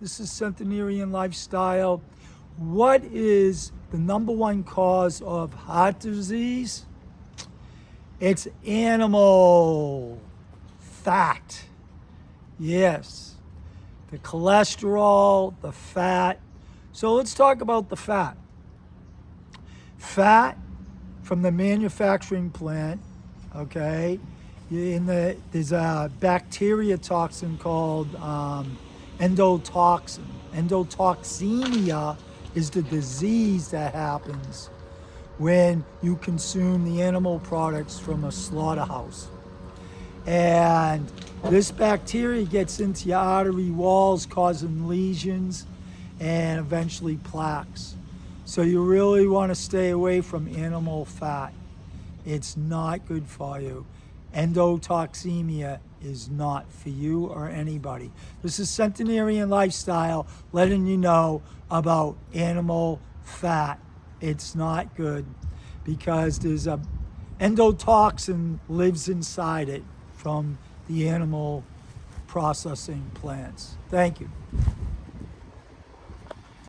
This is Centenarian Lifestyle. What is the number one cause of heart disease? It's animal fat. Yes, the cholesterol, the fat. So let's talk about the fat. Fat from the manufacturing plant, okay? There's a bacteria toxin called endotoxin. Endotoxemia is the disease that happens when you consume the animal products from a slaughterhouse. And this bacteria gets into your artery walls, causing lesions and eventually plaques. So you really want to stay away from animal fat. It's not good for you. Endotoxemia is not for you or anybody. This is Centenarian Lifestyle letting you know about animal fat. It's not good because there's a endotoxin lives inside it from the animal processing plants. Thank you.